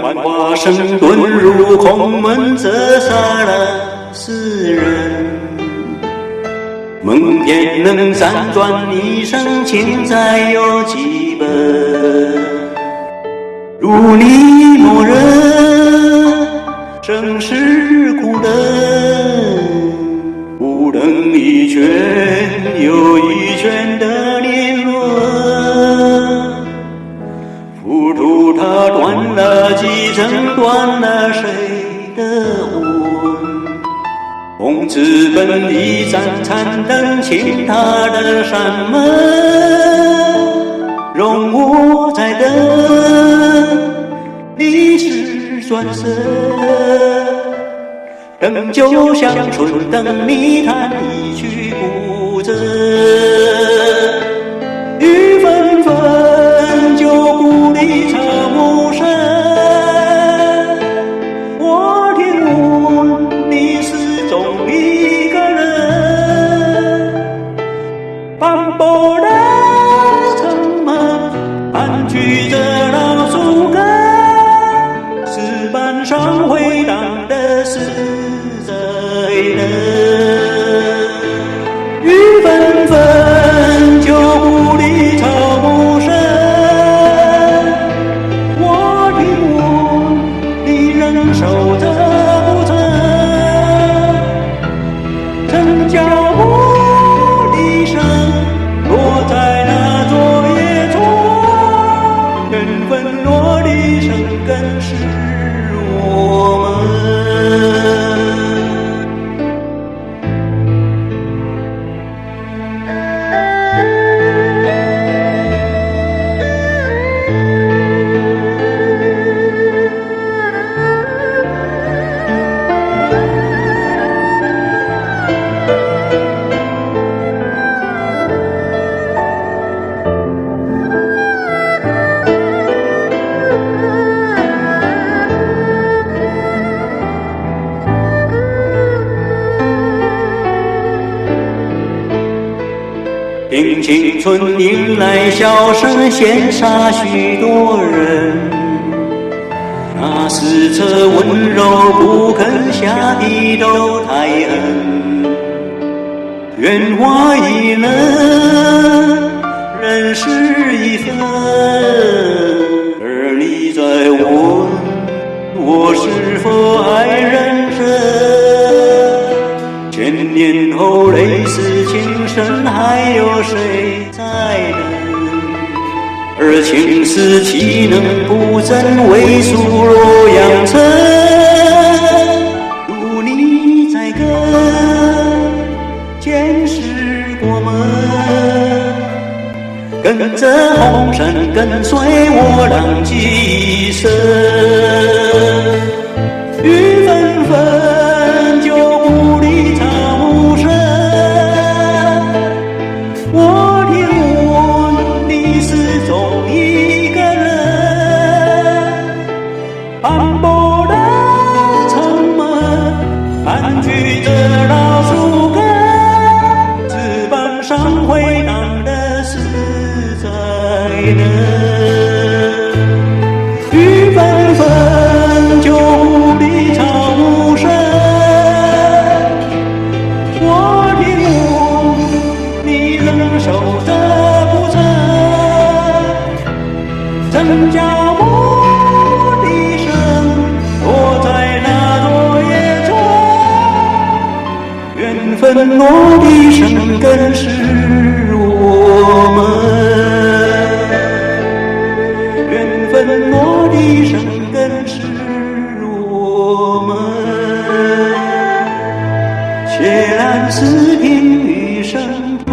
万花生遁入空门，折杀了世人。梦偏能辗转一生，情债有几本？如你某人，生是苦等，不等一圈又一圈的年轮。浮屠它断了几层，断了谁的魂？红纸本一盏残灯，倾塌的山门，容我再等历史转身。等酒香醇，等你弹一曲古筝。雨纷纷，旧故里草木深。我听闻你始终一个人，斑驳的城门，盘踞着老树根，石板上回荡的是谁人？雨纷纷，旧故里草木深。我听闻你仍守着不成，曾脚步的声落在那昨夜中，缘分落的生根是我们。凭青春迎来笑声，羡煞许多人。那史册温柔不肯下的都太狠，愿花一人，人世一分。而你在问我是否还认真，千年后泪湿情深，还有谁在等？而情丝岂能不真，为数洛阳城。如你在跟，前世过门，跟着红尘，跟随我浪迹一生。雨纷纷，旧故里草木深。我听闻你始终一个人，斑驳的城门，盘踞着老树根，石板上回荡的是谁人？雨纷纷，旧故里草木深。我听闻你仍守着不成，曾脚步的声落在那昨夜中，缘分落的生根是我们，缘分落的生根是我们。且然是凭余生盼。